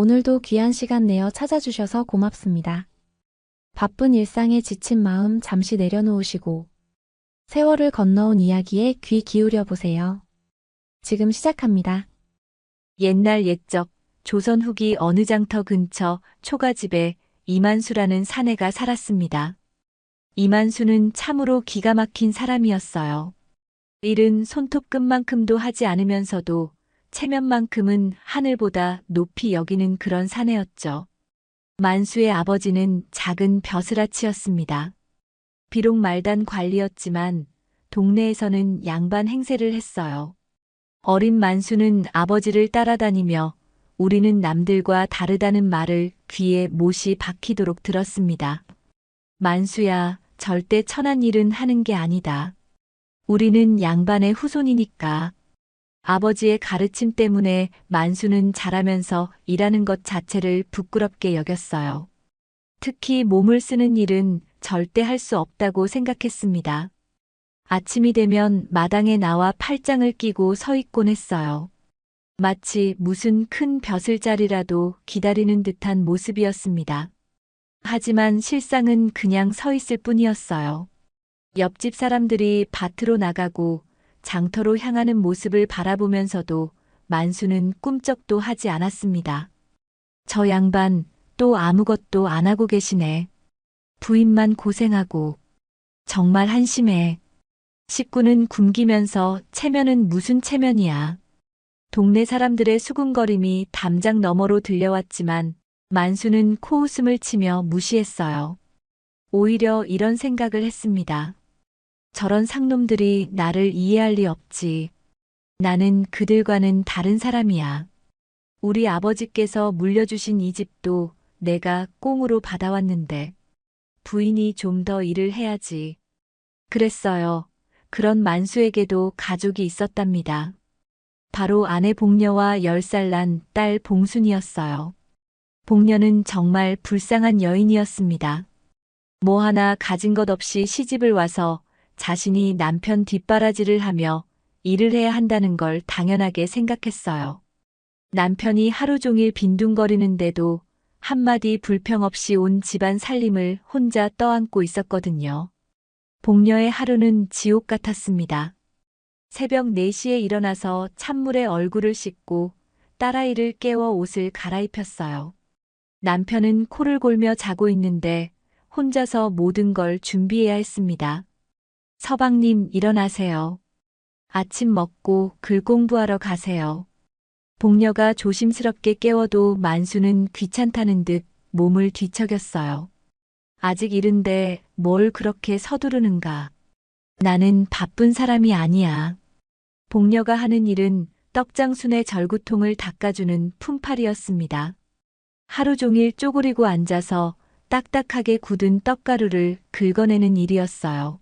오늘도 귀한 시간 내어 찾아주셔서 고맙습니다. 바쁜 일상에 지친 마음 잠시 내려놓으시고 세월을 건너온 이야기에 귀 기울여 보세요. 지금 시작합니다. 옛날 옛적 조선 후기 어느 장터 근처 초가집에 이만수라는 사내가 살았습니다. 이만수는 참으로 기가 막힌 사람이었어요. 일은 손톱끝만큼도 하지 않으면서도 체면만큼은 하늘보다 높이 여기는 그런 사내였죠. 만수의 아버지는 작은 벼슬아치였습니다. 비록 말단 관리였지만 동네에서는 양반 행세를 했어요. 어린 만수는 아버지를 따라다니며 우리는 남들과 다르다는 말을 귀에 못이 박히도록 들었습니다. 만수야, 절대 천한 일은 하는 게 아니다. 우리는 양반의 후손이니까. 아버지의 가르침 때문에 만수는 자라면서 일하는 것 자체를 부끄럽게 여겼어요. 특히 몸을 쓰는 일은 절대 할 수 없다고 생각했습니다. 아침이 되면 마당에 나와 팔짱을 끼고 서 있곤 했어요. 마치 무슨 큰 벼슬자리라도 기다리는 듯한 모습이었습니다. 하지만 실상은 그냥 서 있을 뿐이었어요. 옆집 사람들이 밭으로 나가고 장터로 향하는 모습을 바라보면서도 만수는 꿈쩍도 하지 않았습니다. 저 양반 또 아무것도 안 하고 계시네. 부인만 고생하고 정말 한심해. 식구는 굶기면서 체면은 무슨 체면이야. 동네 사람들의 수군거림이 담장 너머로 들려왔지만 만수는 코웃음을 치며 무시했어요. 오히려 이런 생각을 했습니다. 저런 상놈들이 나를 이해할 리 없지. 나는 그들과는 다른 사람이야. 우리 아버지께서 물려주신 이 집도 내가 꽁으로 받아왔는데 부인이 좀 더 일을 해야지. 그랬어요. 그런 만수에게도 가족이 있었답니다. 바로 아내 복녀와 10살 난 딸 봉순이었어요. 복녀는 정말 불쌍한 여인이었습니다. 뭐 하나 가진 것 없이 시집을 와서 자신이 남편 뒷바라지를 하며 일을 해야 한다는 걸 당연하게 생각했어요. 남편이 하루 종일 빈둥거리는데도 한마디 불평 없이 온 집안 살림을 혼자 떠안고 있었거든요. 복녀의 하루는 지옥 같았습니다. 새벽 4시에 일어나서 찬물에 얼굴을 씻고 딸아이를 깨워 옷을 갈아입혔어요. 남편은 코를 골며 자고 있는데 혼자서 모든 걸 준비해야 했습니다. 서방님 일어나세요. 아침 먹고 글 공부하러 가세요. 복녀가 조심스럽게 깨워도 만수는 귀찮다는 듯 몸을 뒤척였어요. 아직 이른데 뭘 그렇게 서두르는가. 나는 바쁜 사람이 아니야. 복녀가 하는 일은 떡장순의 절구통을 닦아주는 품팔이였습니다. 하루 종일 쪼그리고 앉아서 딱딱하게 굳은 떡가루를 긁어내는 일이었어요.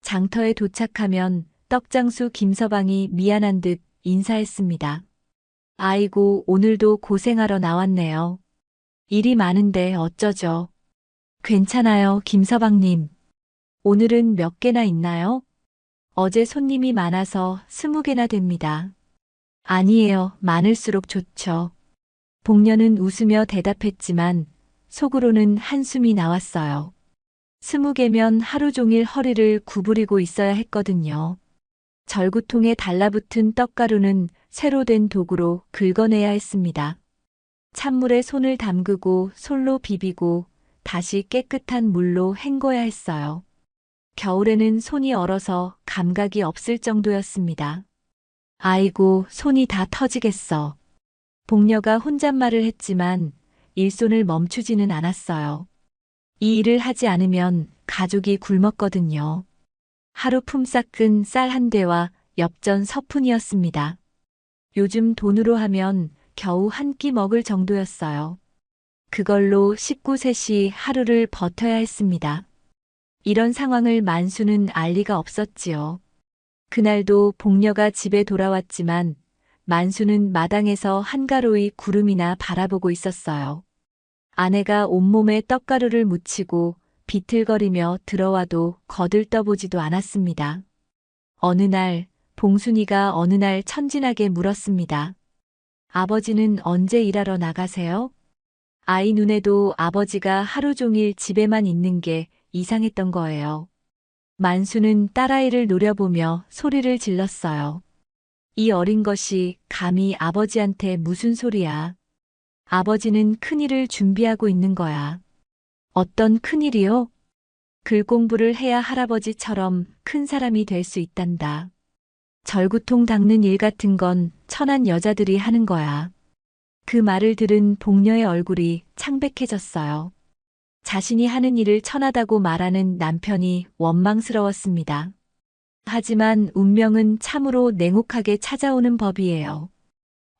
장터에 도착하면 떡장수 김서방이 미안한 듯 인사했습니다. 아이고, 오늘도 고생하러 나왔네요. 일이 많은데 어쩌죠? 괜찮아요, 김서방님. 오늘은 몇 개나 있나요? 어제 손님이 많아서 20개나 됩니다. 아니에요, 많을수록 좋죠. 복녀는 웃으며 대답했지만 속으로는 한숨이 나왔어요. 20개면 하루 종일 허리를 구부리고 있어야 했거든요. 절구통에 달라붙은 떡가루는 새로 된 도구로 긁어내야 했습니다. 찬물에 손을 담그고 솔로 비비고 다시 깨끗한 물로 헹궈야 했어요. 겨울에는 손이 얼어서 감각이 없을 정도였습니다. 아이고, 손이 다 터지겠어. 복녀가 혼잣말을 했지만 일손을 멈추지는 않았어요. 이 일을 하지 않으면 가족이 굶었거든요. 하루 품삯은 쌀 한 대와 엽전 서푼이었습니다. 요즘 돈으로 하면 겨우 한 끼 먹을 정도였어요. 그걸로 식구 셋이 하루를 버텨야 했습니다. 이런 상황을 만수는 알 리가 없었지요. 그날도 복녀가 집에 돌아왔지만 만수는 마당에서 한가로이 구름이나 바라보고 있었어요. 아내가 온몸에 떡가루를 묻히고 비틀거리며 들어와도 거들떠보지도 않았습니다. 어느 날 봉순이가 천진하게 물었습니다. 아버지는 언제 일하러 나가세요? 아이 눈에도 아버지가 하루 종일 집에만 있는 게 이상했던 거예요. 만수는 딸아이를 노려보며 소리를 질렀어요. 이 어린 것이 감히 아버지한테 무슨 소리야. 아버지는 큰일을 준비하고 있는 거야. 어떤 큰일이요? 글 공부를 해야 할아버지처럼 큰 사람이 될 수 있단다. 절구통 닦는 일 같은 건 천한 여자들이 하는 거야. 그 말을 들은 복녀의 얼굴이 창백해졌어요. 자신이 하는 일을 천하다고 말하는 남편이 원망스러웠습니다. 하지만 운명은 참으로 냉혹하게 찾아오는 법이에요.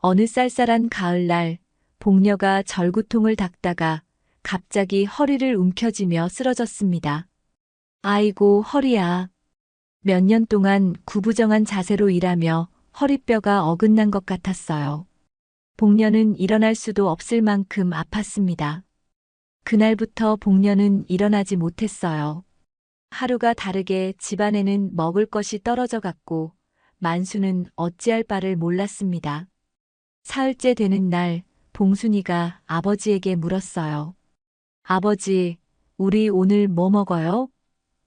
어느 쌀쌀한 가을날, 복녀가 절구통을 닦다가 갑자기 허리를 움켜쥐며 쓰러졌습니다. 아이고, 허리야. 몇 년 동안 구부정한 자세로 일하며 허리뼈가 어긋난 것 같았어요. 복녀는 일어날 수도 없을 만큼 아팠습니다. 그날부터 복녀는 일어나지 못했어요. 하루가 다르게 집안에는 먹을 것이 떨어져 갔고 만수는 어찌할 바를 몰랐습니다. 사흘째 되는 날 봉순이가 아버지에게 물었어요. 아버지, 우리 오늘 뭐 먹어요?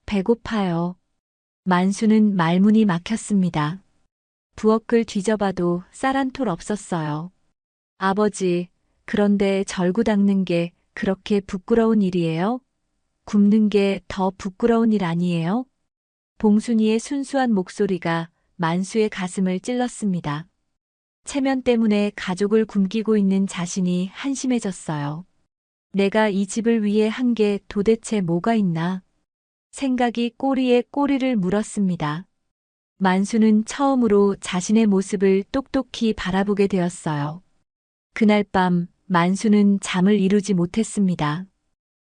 배고파요. 만수는 말문이 막혔습니다. 부엌을 뒤져봐도 쌀 한 톨 없었어요. 아버지, 그런데 절구 닦는 게 그렇게 부끄러운 일이에요? 굽는 게 더 부끄러운 일 아니에요? 봉순이의 순수한 목소리가 만수의 가슴을 찔렀습니다. 체면 때문에 가족을 굶기고 있는 자신이 한심해졌어요. 내가 이 집을 위해 한 게 도대체 뭐가 있나? 생각이 꼬리에 꼬리를 물었습니다. 만수는 처음으로 자신의 모습을 똑똑히 바라보게 되었어요. 그날 밤 만수는 잠을 이루지 못했습니다.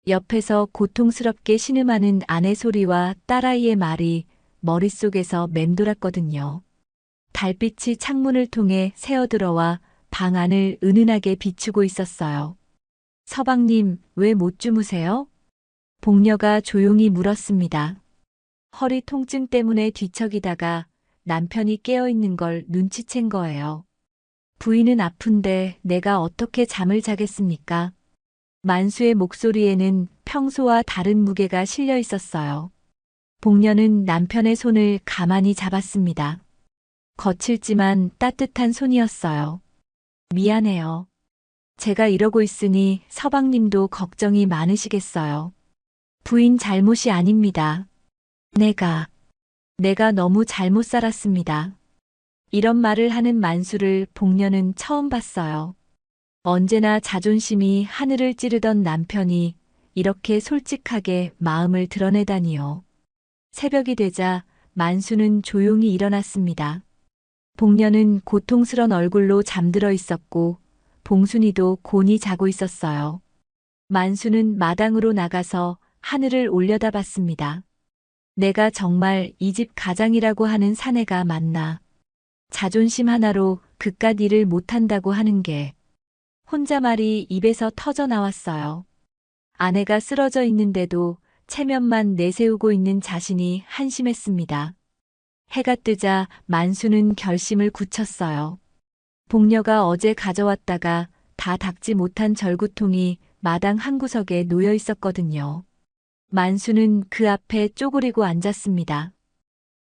옆에서 고통스럽게 신음하는 아내 소리와 딸아이의 말이 머릿속에서 맴돌았거든요. 달빛이 창문을 통해 새어들어와 방 안을 은은하게 비추고 있었어요. 서방님, 왜 못 주무세요? 복녀가 조용히 물었습니다. 허리 통증 때문에 뒤척이다가 남편이 깨어있는 걸 눈치챈 거예요. 부인은 아픈데 내가 어떻게 잠을 자겠습니까? 만수의 목소리에는 평소와 다른 무게가 실려 있었어요. 복녀는 남편의 손을 가만히 잡았습니다. 거칠지만 따뜻한 손이었어요. 미안해요. 제가 이러고 있으니 서방님도 걱정이 많으시겠어요. 부인 잘못이 아닙니다. 내가 너무 잘못 살았습니다. 이런 말을 하는 만수를 복녀는 처음 봤어요. 언제나 자존심이 하늘을 찌르던 남편이 이렇게 솔직하게 마음을 드러내다니요. 새벽이 되자 만수는 조용히 일어났습니다. 복녀는 고통스런 얼굴로 잠들어 있었고 봉순이도 곤히 자고 있었어요. 만수는 마당으로 나가서 하늘을 올려다봤습니다. 내가 정말 이 집 가장이라고 하는 사내가 맞나. 자존심 하나로 그깟 일을 못한다고 하는 게. 혼자 말이 입에서 터져 나왔어요. 아내가 쓰러져 있는데도 체면만 내세우고 있는 자신이 한심했습니다. 해가 뜨자 만수는 결심을 굳혔어요. 복녀가 어제 가져왔다가 다 닦지 못한 절구통이 마당 한구석에 놓여 있었거든요. 만수는 그 앞에 쪼그리고 앉았습니다.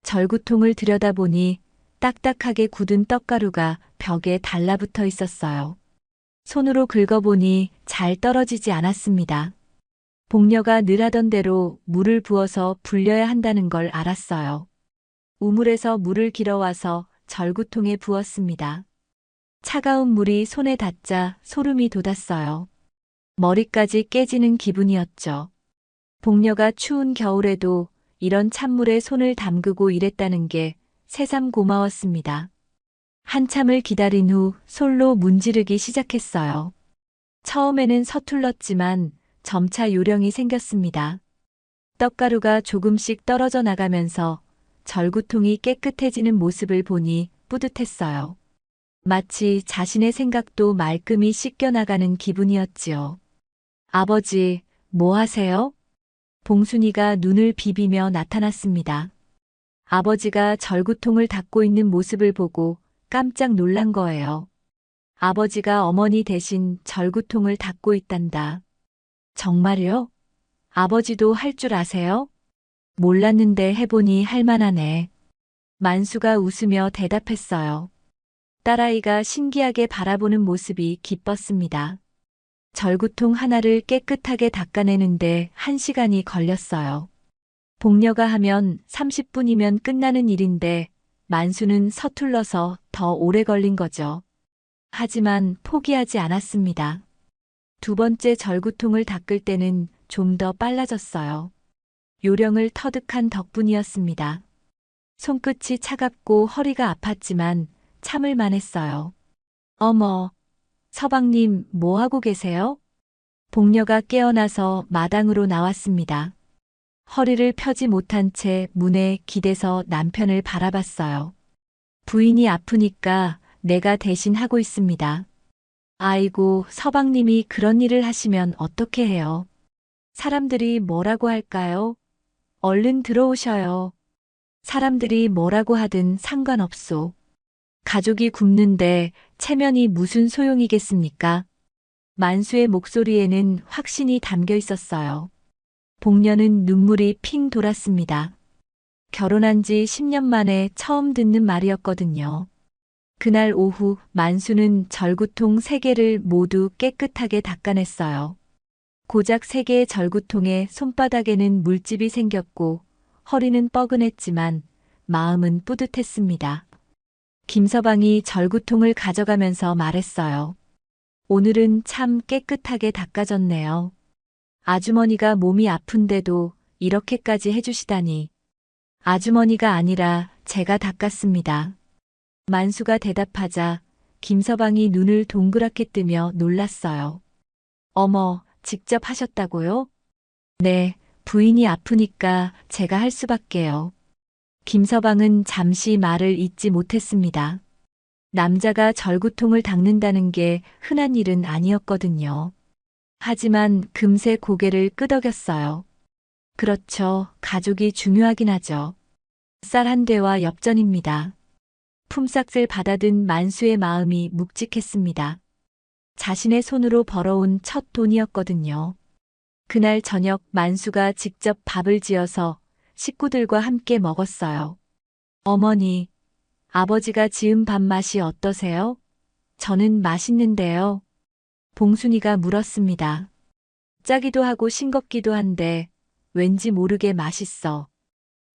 절구통을 들여다보니 딱딱하게 굳은 떡가루가 벽에 달라붙어 있었어요. 손으로 긁어보니 잘 떨어지지 않았습니다. 복녀가 늘 하던 대로 물을 부어서 불려야 한다는 걸 알았어요. 우물에서 물을 길어와서 절구통에 부었습니다. 차가운 물이 손에 닿자 소름이 돋았어요. 머리까지 깨지는 기분이었죠. 복녀가 추운 겨울에도 이런 찬물에 손을 담그고 일했다는 게 새삼 고마웠습니다. 한참을 기다린 후 솔로 문지르기 시작했어요. 처음에는 서툴렀지만 점차 요령이 생겼습니다. 떡가루가 조금씩 떨어져 나가면서 절구통이 깨끗해지는 모습을 보니 뿌듯했어요. 마치 자신의 생각도 말끔히 씻겨나가는 기분이었지요. 아버지, 뭐 하세요? 봉순이가 눈을 비비며 나타났습니다. 아버지가 절구통을 닦고 있는 모습을 보고 깜짝 놀란 거예요. 아버지가 어머니 대신 절구통을 닦고 있단다. 정말요? 아버지도 할 줄 아세요? 몰랐는데 해보니 할만하네. 만수가 웃으며 대답했어요. 딸아이가 신기하게 바라보는 모습이 기뻤습니다. 절구통 하나를 깨끗하게 닦아내는데 1시간이 걸렸어요. 복녀가 하면 30분이면 끝나는 일인데 만수는 서툴러서 더 오래 걸린 거죠. 하지만 포기하지 않았습니다. 두 번째 절구통을 닦을 때는 좀 더 빨라졌어요. 요령을 터득한 덕분이었습니다. 손끝이 차갑고 허리가 아팠지만 참을 만했어요. 어머, 서방님 뭐 하고 계세요? 복녀가 깨어나서 마당으로 나왔습니다. 허리를 펴지 못한 채 문에 기대서 남편을 바라봤어요. 부인이 아프니까 내가 대신 하고 있습니다. 아이고, 서방님이 그런 일을 하시면 어떻게 해요? 사람들이 뭐라고 할까요? 얼른 들어오셔요. 사람들이 뭐라고 하든 상관없소. 가족이 굶는데 체면이 무슨 소용이겠습니까? 만수의 목소리에는 확신이 담겨 있었어요. 복녀는 눈물이 핑 돌았습니다. 결혼한 지 10년 만에 처음 듣는 말이었거든요. 그날 오후 만수는 절구통 3개를 모두 깨끗하게 닦아냈어요. 고작 3개의 절구통에 손바닥에는 물집이 생겼고 허리는 뻐근했지만 마음은 뿌듯했습니다. 김서방이 절구통을 가져가면서 말했어요. 오늘은 참 깨끗하게 닦아졌네요. 아주머니가 몸이 아픈데도 이렇게까지 해주시다니. 아주머니가 아니라 제가 닦았습니다. 만수가 대답하자 김서방이 눈을 동그랗게 뜨며 놀랐어요. 어머, 직접 하셨다고요? 네, 부인이 아프니까 제가 할 수밖에요. 김서방은 잠시 말을 잇지 못했습니다. 남자가 절구통을 닦는다는 게 흔한 일은 아니었거든요. 하지만 금세 고개를 끄덕였어요. 그렇죠. 가족이 중요하긴 하죠. 쌀 한 대와 엽전입니다. 품삯을 받아든 만수의 마음이 묵직했습니다. 자신의 손으로 벌어온 첫 돈이었거든요. 그날 저녁 만수가 직접 밥을 지어서 식구들과 함께 먹었어요. 어머니, 아버지가 지은 밥 맛이 어떠세요? 저는 맛있는데요. 봉순이가 물었습니다. 짜기도 하고 싱겁기도 한데 왠지 모르게 맛있어.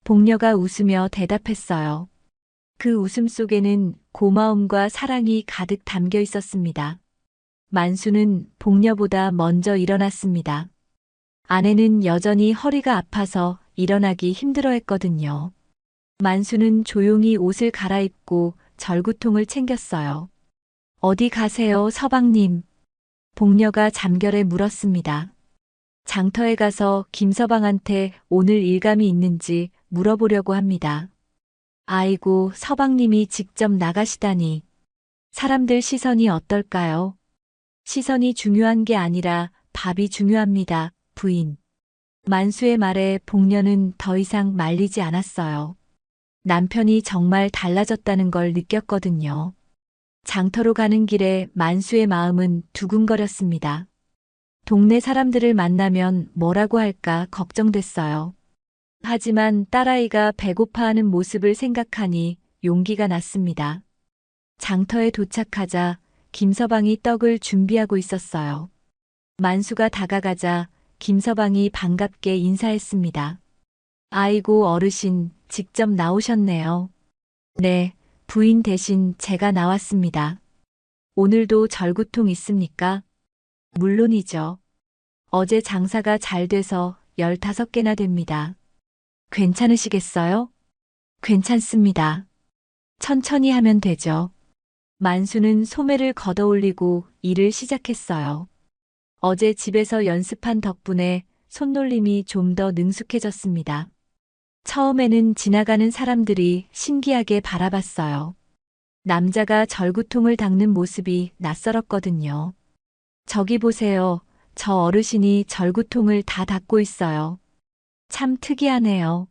복녀가 웃으며 대답했어요. 그 웃음 속에는 고마움과 사랑이 가득 담겨 있었습니다. 만수는 복녀보다 먼저 일어났습니다. 아내는 여전히 허리가 아파서 일어나기 힘들어했거든요. 만수는 조용히 옷을 갈아입고 절구통을 챙겼어요. 어디 가세요, 서방님? 복녀가 잠결에 물었습니다. 장터에 가서 김서방한테 오늘 일감이 있는지 물어보려고 합니다. 아이고, 서방님이 직접 나가시다니. 사람들 시선이 어떨까요? 시선이 중요한 게 아니라 밥이 중요합니다, 부인. 만수의 말에 복녀는 더 이상 말리지 않았어요. 남편이 정말 달라졌다는 걸 느꼈거든요. 장터로 가는 길에 만수의 마음은 두근거렸습니다. 동네 사람들을 만나면 뭐라고 할까 걱정됐어요. 하지만 딸아이가 배고파하는 모습을 생각하니 용기가 났습니다. 장터에 도착하자 김서방이 떡을 준비하고 있었어요. 만수가 다가가자 김서방이 반갑게 인사했습니다. 아이고 어르신, 직접 나오셨네요. 네, 부인 대신 제가 나왔습니다. 오늘도 절구통 있습니까? 물론이죠. 어제 장사가 잘 돼서 15개나 됩니다. 괜찮으시겠어요? 괜찮습니다. 천천히 하면 되죠. 만수는 소매를 걷어올리고 일을 시작했어요. 어제 집에서 연습한 덕분에 손놀림이 좀 더 능숙해졌습니다. 처음에는 지나가는 사람들이 신기하게 바라봤어요. 남자가 절구통을 닦는 모습이 낯설었거든요. 저기 보세요. 저 어르신이 절구통을 다 닦고 있어요. 참 특이하네요.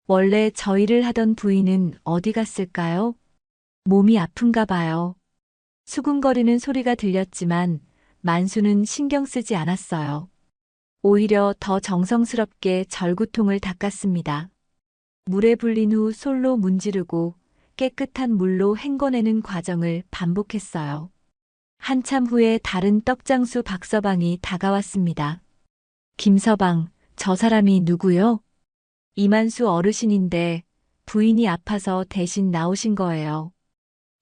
원래 저 일을 하던 부인은 어디 갔을까요? 몸이 아픈가 봐요. 수군거리는 소리가 들렸지만 만수는 신경 쓰지 않았어요. 오히려 더 정성스럽게 절구통을 닦았습니다. 물에 불린 후 솔로 문지르고 깨끗한 물로 헹궈내는 과정을 반복했어요. 한참 후에 다른 떡장수 박서방이 다가왔습니다. 김서방, 저 사람이 누구요? 이만수 어르신인데 부인이 아파서 대신 나오신 거예요.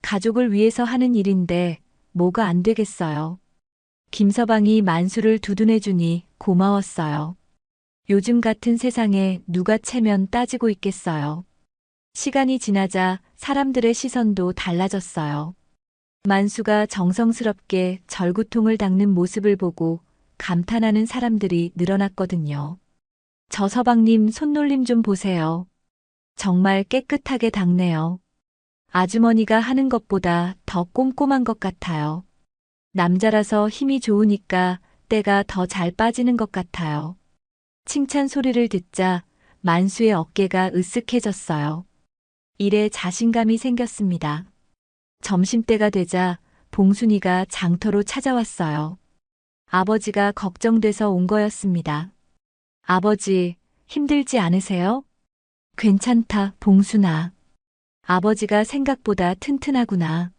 가족을 위해서 하는 일인데 뭐가 안 되겠어요. 김서방이 만수를 두둔해주니 고마웠어요. 요즘 같은 세상에 누가 체면 따지고 있겠어요. 시간이 지나자 사람들의 시선도 달라졌어요. 만수가 정성스럽게 절구통을 닦는 모습을 보고 감탄하는 사람들이 늘어났거든요. 저 서방님 손놀림 좀 보세요. 정말 깨끗하게 닦네요. 아주머니가 하는 것보다 더 꼼꼼한 것 같아요. 남자라서 힘이 좋으니까 때가 더 잘 빠지는 것 같아요. 칭찬 소리를 듣자 만수의 어깨가 으쓱해졌어요. 일에 자신감이 생겼습니다. 점심때가 되자 봉순이가 장터로 찾아왔어요. 아버지가 걱정돼서 온 거였습니다. 아버지, 힘들지 않으세요? 괜찮다, 봉순아. 아버지가 생각보다 튼튼하구나.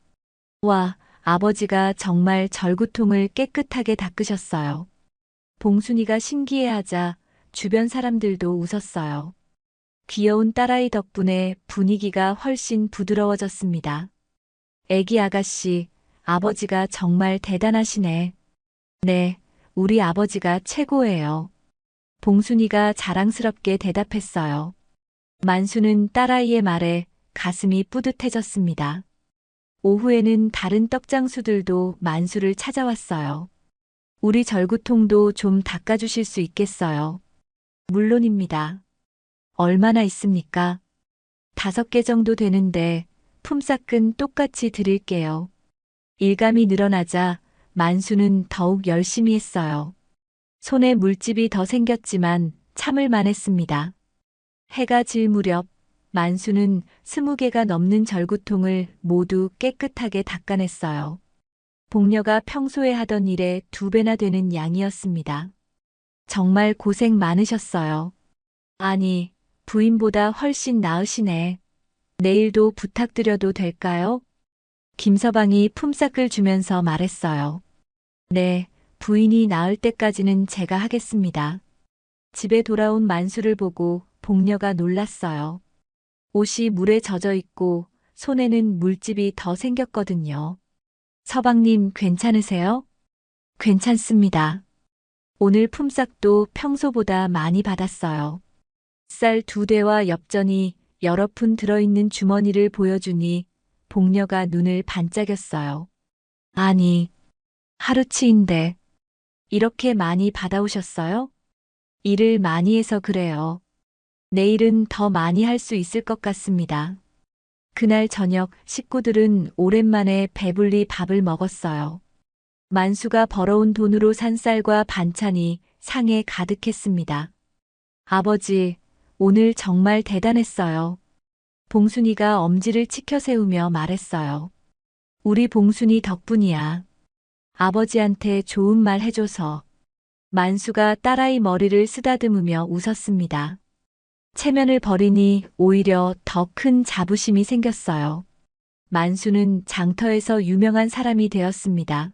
와, 아버지가 정말 절구통을 깨끗하게 닦으셨어요. 봉순이가 신기해하자 주변 사람들도 웃었어요. 귀여운 딸아이 덕분에 분위기가 훨씬 부드러워졌습니다. 애기 아가씨, 아버지가 정말 대단하시네. 네, 우리 아버지가 최고예요. 봉순이가 자랑스럽게 대답했어요. 만수는 딸아이의 말에 가슴이 뿌듯해졌습니다. 오후에는 다른 떡장수들도 만수를 찾아왔어요. 우리 절구통도 좀 닦아주실 수 있겠어요? 물론입니다. 얼마나 있습니까? 5개 정도 되는데 품삯은 똑같이 드릴게요. 일감이 늘어나자 만수는 더욱 열심히 했어요. 손에 물집이 더 생겼지만 참을 만했습니다. 해가 질 무렵 만수는 20개가 넘는 절구통을 모두 깨끗하게 닦아냈어요. 복녀가 평소에 하던 일의 2배나 되는 양이었습니다. 정말 고생 많으셨어요. 아니, 부인보다 훨씬 나으시네. 내일도 부탁드려도 될까요? 김서방이 품삯을 주면서 말했어요. 네, 부인이 나을 때까지는 제가 하겠습니다. 집에 돌아온 만수를 보고 복녀가 놀랐어요. 옷이 물에 젖어 있고 손에는 물집이 더 생겼거든요. 서방님 괜찮으세요? 괜찮습니다. 오늘 품삯도 평소보다 많이 받았어요. 쌀 2대와 엽전이 여러 푼 들어있는 주머니를 보여주니 복녀가 눈을 반짝였어요. 아니, 하루치인데 이렇게 많이 받아오셨어요? 일을 많이 해서 그래요. 내일은 더 많이 할 수 있을 것 같습니다. 그날 저녁 식구들은 오랜만에 배불리 밥을 먹었어요. 만수가 벌어온 돈으로 산 쌀과 반찬이 상에 가득했습니다. 아버지, 오늘 정말 대단했어요. 봉순이가 엄지를 치켜 세우며 말했어요. 우리 봉순이 덕분이야. 아버지한테 좋은 말 해줘서. 만수가 딸아이 머리를 쓰다듬으며 웃었습니다. 체면을 버리니 오히려 더 큰 자부심이 생겼어요. 만수는 장터에서 유명한 사람이 되었습니다.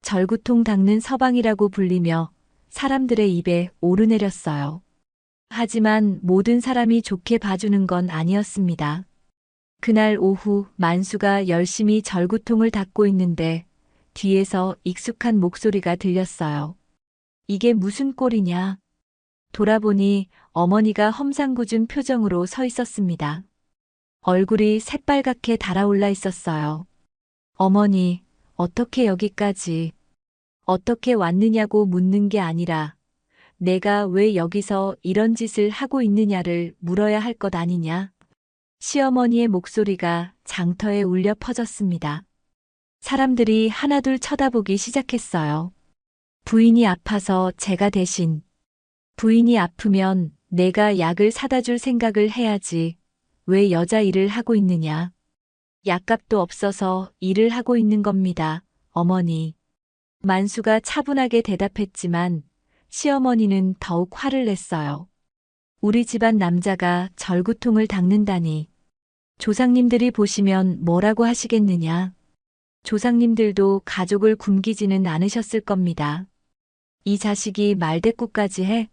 절구통 닦는 서방이라고 불리며 사람들의 입에 오르내렸어요. 하지만 모든 사람이 좋게 봐주는 건 아니었습니다. 그날 오후 만수가 열심히 절구통을 닦고 있는데 뒤에서 익숙한 목소리가 들렸어요. 이게 무슨 꼴이냐? 돌아보니 어머니가 험상궂은 표정으로 서 있었습니다. 얼굴이 새빨갛게 달아올라 있었어요. 어머니, 어떻게 여기까지, 어떻게 왔느냐고 묻는 게 아니라 내가 왜 여기서 이런 짓을 하고 있느냐를 물어야 할 것 아니냐? 시어머니의 목소리가 장터에 울려 퍼졌습니다. 사람들이 하나둘 쳐다보기 시작했어요. 부인이 아파서 제가 대신, 부인이 아프면 내가 약을 사다 줄 생각을 해야지 왜 여자 일을 하고 있느냐? 약값도 없어서 일을 하고 있는 겁니다, 어머니. 만수가 차분하게 대답했지만 시어머니는 더욱 화를 냈어요. 우리 집안 남자가 절구통을 닦는다니. 조상님들이 보시면 뭐라고 하시겠느냐. 조상님들도 가족을 굶기지는 않으셨을 겁니다. 이 자식이 말대꾸까지 해?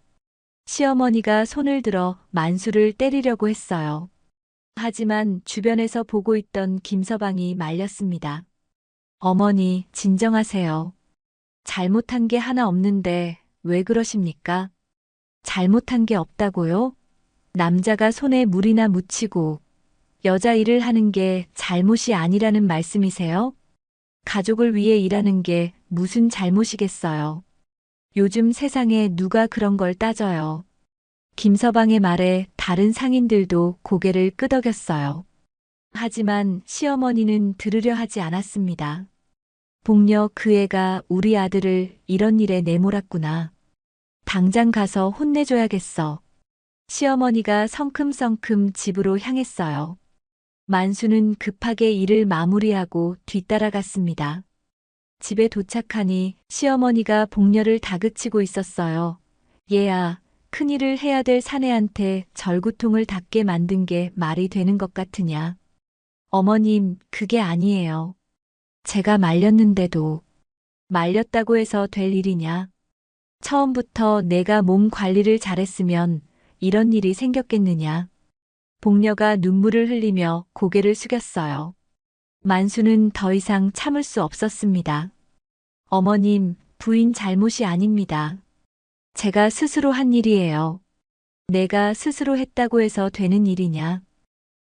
시어머니가 손을 들어 만수를 때리려고 했어요. 하지만 주변에서 보고 있던 김서방이 말렸습니다. 어머니, 진정하세요. 잘못한 게 하나 없는데 왜 그러십니까? 잘못한 게 없다고요? 남자가 손에 물이나 묻히고 여자 일을 하는 게 잘못이 아니라는 말씀이세요? 가족을 위해 일하는 게 무슨 잘못이겠어요. 요즘 세상에 누가 그런 걸 따져요. 김서방의 말에 다른 상인들도 고개를 끄덕였어요. 하지만 시어머니는 들으려 하지 않았습니다. 복녀 그 애가 우리 아들을 이런 일에 내몰았구나. 당장 가서 혼내줘야겠어. 시어머니가 성큼성큼 집으로 향했어요. 만수는 급하게 일을 마무리하고 뒤따라갔습니다. 집에 도착하니 시어머니가 복녀를 다그치고 있었어요. 얘야, 큰일을 해야 될 사내한테 절구통을 닦게 만든 게 말이 되는 것 같으냐. 어머님, 그게 아니에요. 제가 말렸는데도 말렸다고 해서 될 일이냐. 처음부터 내가 몸 관리를 잘했으면 이런 일이 생겼겠느냐. 복녀가 눈물을 흘리며 고개를 숙였어요. 만수는 더 이상 참을 수 없었습니다. 어머님, 부인 잘못이 아닙니다. 제가 스스로 한 일이에요. 내가 스스로 했다고 해서 되는 일이냐.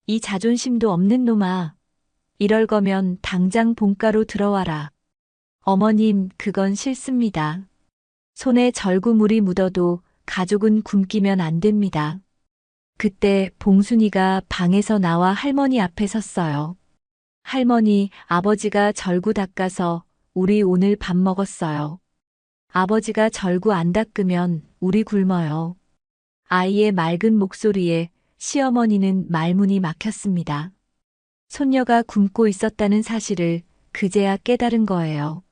이 자존심도 없는 놈아. 이럴 거면 당장 본가로 들어와라. 어머님, 그건 싫습니다. 손에 절구물이 묻어도 가족은 굶기면 안 됩니다. 그때 봉순이가 방에서 나와 할머니 앞에 섰어요. 할머니, 아버지가 절구 닦아서 우리 오늘 밥 먹었어요. 아버지가 절구 안 닦으면 우리 굶어요. 아이의 맑은 목소리에 시어머니는 말문이 막혔습니다. 손녀가 굶고 있었다는 사실을 그제야 깨달은 거예요.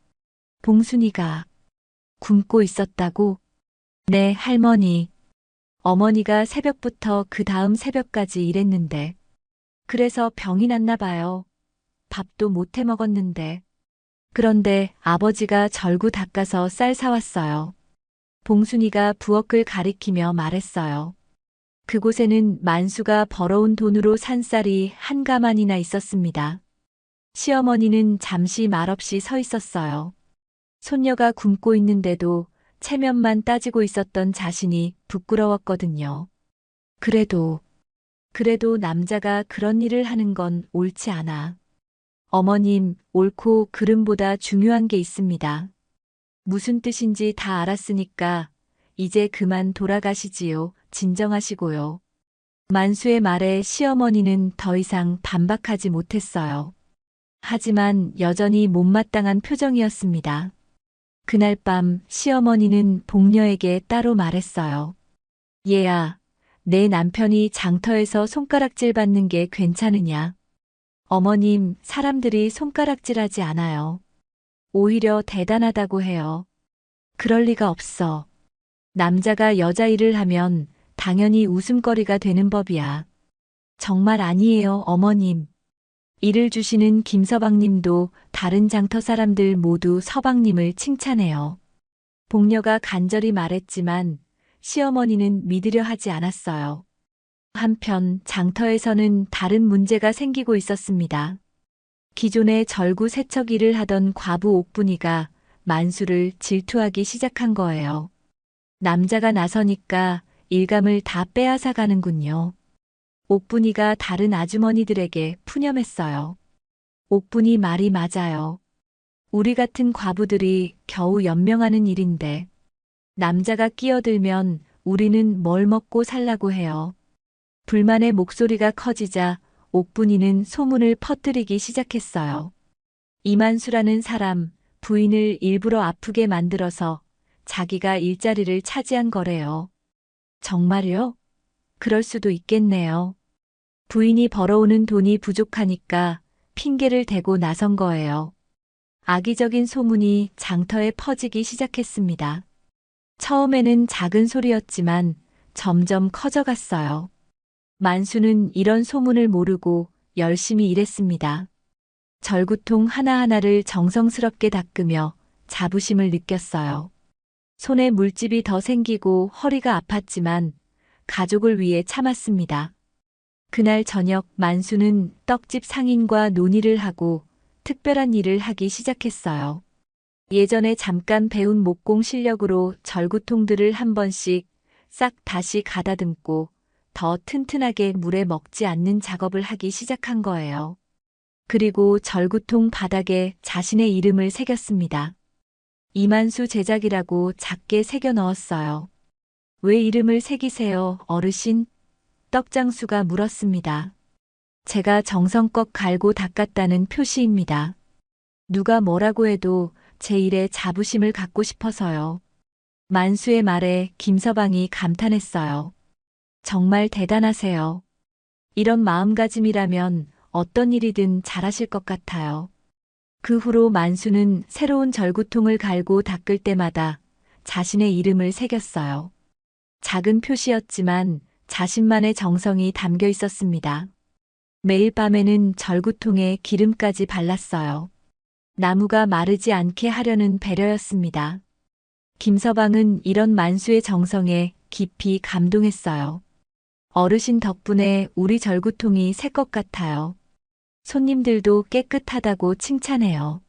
봉순이가 굶고 있었다고? 네, 할머니. 어머니가 새벽부터 그 다음 새벽까지 일했는데. 그래서 병이 났나 봐요. 밥도 못 해 먹었는데. 그런데 아버지가 절구 닦아서 쌀 사왔어요. 봉순이가 부엌을 가리키며 말했어요. 그곳에는 만수가 벌어온 돈으로 산 쌀이 한 가만이나 있었습니다. 시어머니는 잠시 말없이 서 있었어요. 손녀가 굶고 있는데도 체면만 따지고 있었던 자신이 부끄러웠거든요. 그래도 남자가 그런 일을 하는 건 옳지 않아. 어머님, 옳고 그름보다 중요한 게 있습니다. 무슨 뜻인지 다 알았으니까 이제 그만 돌아가시지요. 진정하시고요. 만수의 말에 시어머니는 더 이상 반박하지 못했어요. 하지만 여전히 못마땅한 표정이었습니다. 그날 밤 시어머니는 복녀에게 따로 말했어요. 얘야, 내 남편이 장터에서 손가락질 받는 게 괜찮으냐? 어머님, 사람들이 손가락질하지 않아요. 오히려 대단하다고 해요. 그럴 리가 없어. 남자가 여자 일을 하면 당연히 웃음거리가 되는 법이야. 정말 아니에요, 어머님. 일을 주시는 김서방님도 다른 장터 사람들 모두 서방님을 칭찬해요. 복녀가 간절히 말했지만 시어머니는 믿으려 하지 않았어요. 한편 장터에서는 다른 문제가 생기고 있었습니다. 기존에 절구 세척 일을 하던 과부 옥분이가 만수를 질투하기 시작한 거예요. 남자가 나서니까 일감을 다 빼앗아 가는군요. 옥분이가 다른 아주머니들에게 푸념했어요. 옥분이 말이 맞아요. 우리 같은 과부들이 겨우 연명하는 일인데 남자가 끼어들면 우리는 뭘 먹고 살라고 해요. 불만의 목소리가 커지자 옥분이는 소문을 퍼뜨리기 시작했어요. 이만수라는 사람, 부인을 일부러 아프게 만들어서 자기가 일자리를 차지한 거래요. 정말요? 그럴 수도 있겠네요. 부인이 벌어오는 돈이 부족하니까 핑계를 대고 나선 거예요. 악의적인 소문이 장터에 퍼지기 시작했습니다. 처음에는 작은 소리였지만 점점 커져갔어요. 만수는 이런 소문을 모르고 열심히 일했습니다. 절구통 하나하나를 정성스럽게 닦으며 자부심을 느꼈어요. 손에 물집이 더 생기고 허리가 아팠지만 가족을 위해 참았습니다. 그날 저녁 만수는 떡집 상인과 논의를 하고 특별한 일을 하기 시작했어요. 예전에 잠깐 배운 목공 실력으로 절구통들을 한 번씩 싹 다시 가다듬고 더 튼튼하게 물에 먹지 않는 작업을 하기 시작한 거예요. 그리고 절구통 바닥에 자신의 이름을 새겼습니다. 이만수 제작이라고 작게 새겨 넣었어요. 왜 이름을 새기세요, 어르신? 떡장수가 물었습니다. 제가 정성껏 갈고 닦았다는 표시입니다. 누가 뭐라고 해도 제 일에 자부심을 갖고 싶어서요. 만수의 말에 김서방이 감탄했어요. 정말 대단하세요. 이런 마음가짐이라면 어떤 일이든 잘하실 것 같아요. 그 후로 만수는 새로운 절구통을 갈고 닦을 때마다 자신의 이름을 새겼어요. 작은 표시였지만 자신만의 정성이 담겨 있었습니다. 매일 밤에는 절구통에 기름까지 발랐어요. 나무가 마르지 않게 하려는 배려였습니다. 김서방은 이런 만수의 정성에 깊이 감동했어요. 어르신 덕분에 우리 절구통이 새 것 같아요. 손님들도 깨끗하다고 칭찬해요.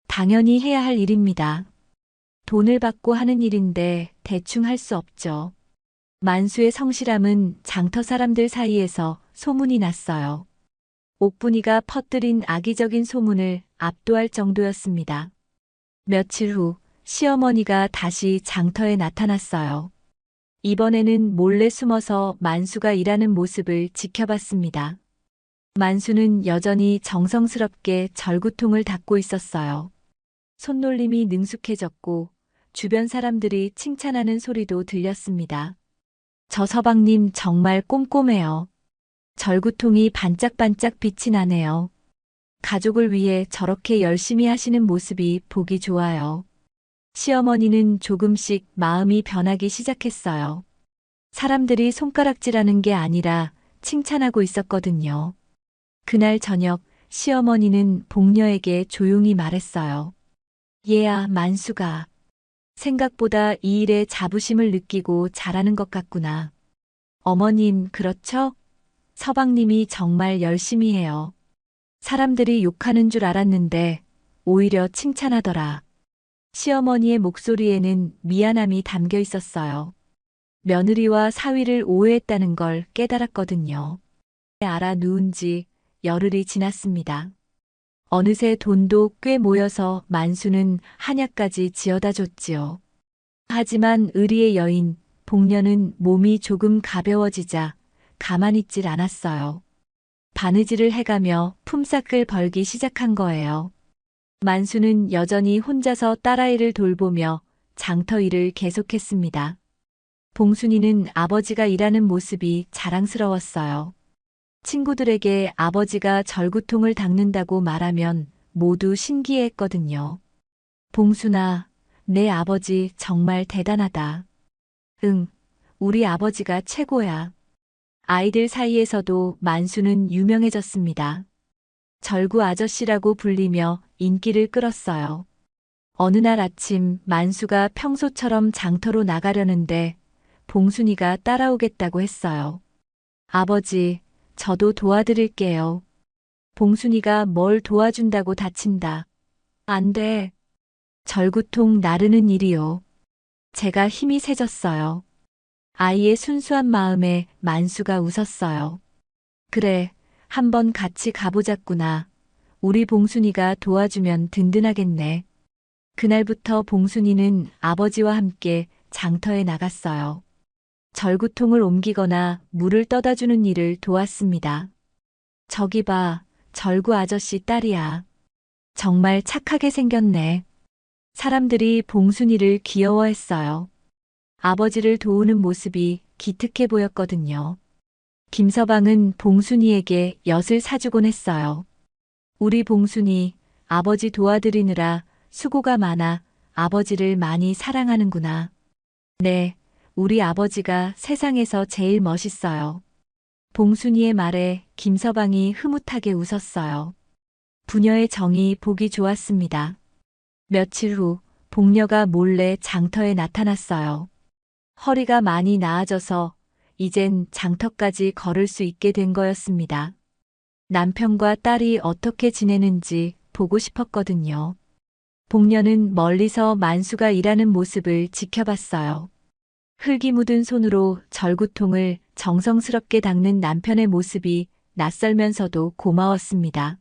당연히 해야 할 일입니다. 돈을 받고 하는 일인데 대충 할 수 없죠. 만수의 성실함은 장터 사람들 사이에서 소문이 났어요. 옥분이가 퍼뜨린 악의적인 소문을 압도할 정도였습니다. 며칠 후 시어머니가 다시 장터에 나타났어요. 이번에는 몰래 숨어서 만수가 일하는 모습을 지켜봤습니다. 만수는 여전히 정성스럽게 절구통을 닦고 있었어요. 손놀림이 능숙해졌고 주변 사람들이 칭찬하는 소리도 들렸습니다. 저 서방님 정말 꼼꼼해요. 절구통이 반짝반짝 빛이 나네요. 가족을 위해 저렇게 열심히 하시는 모습이 보기 좋아요. 시어머니는 조금씩 마음이 변하기 시작했어요. 사람들이 손가락질하는 게 아니라 칭찬하고 있었거든요. 그날 저녁 시어머니는 복녀에게 조용히 말했어요. 얘야, 만수가 생각보다 이 일에 자부심을 느끼고 잘하는 것 같구나. 어머님, 그렇죠? 서방님이 정말 열심히 해요. 사람들이 욕하는 줄 알았는데 오히려 칭찬하더라. 시어머니의 목소리에는 미안함이 담겨 있었어요. 며느리와 사위를 오해했다는 걸 깨달았거든요. 알아 누운 지 열흘이 지났습니다. 어느새 돈도 꽤 모여서 만수는 한약까지 지어다 줬지요. 하지만 의리의 여인, 복녀는 몸이 조금 가벼워지자 가만히 있질 않았어요. 바느질을 해가며 품삯을 벌기 시작한 거예요. 만수는 여전히 혼자서 딸아이를 돌보며 장터 일을 계속했습니다. 봉순이는 아버지가 일하는 모습이 자랑스러웠어요. 친구들에게 아버지가 절구통을 닦는다고 말하면 모두 신기해했거든요. 봉순아, 내 아버지 정말 대단하다. 응, 우리 아버지가 최고야. 아이들 사이에서도 만수는 유명해졌습니다. 절구 아저씨라고 불리며 인기를 끌었어요. 어느 날 아침 만수가 평소처럼 장터로 나가려는데 봉순이가 따라오겠다고 했어요. 아버지, 저도 도와드릴게요. 봉순이가 뭘 도와준다고 다친다. 안 돼. 절구통 나르는 일이요. 제가 힘이 세졌어요. 아이의 순수한 마음에 만수가 웃었어요. 그래, 한번 같이 가보자꾸나. 우리 봉순이가 도와주면 든든하겠네. 그날부터 봉순이는 아버지와 함께 장터에 나갔어요. 절구통을 옮기거나 물을 떠다주는 일을 도왔습니다. 저기 봐, 절구 아저씨 딸이야. 정말 착하게 생겼네. 사람들이 봉순이를 귀여워했어요. 아버지를 도우는 모습이 기특해 보였거든요. 김서방은 봉순이에게 엿을 사주곤 했어요. 우리 봉순이 아버지 도와드리느라 수고가 많아 아버지를 많이 사랑하는구나. 네, 우리 아버지가 세상에서 제일 멋있어요. 봉순이의 말에 김서방이 흐뭇하게 웃었어요. 부녀의 정이 보기 좋았습니다. 며칠 후 복녀가 몰래 장터에 나타났어요. 허리가 많이 나아져서 이젠 장터까지 걸을 수 있게 된 거였습니다. 남편과 딸이 어떻게 지내는지 보고 싶었거든요. 복녀는 멀리서 만수가 일하는 모습을 지켜봤어요. 흙이 묻은 손으로 절구통을 정성스럽게 닦는 남편의 모습이 낯설면서도 고마웠습니다.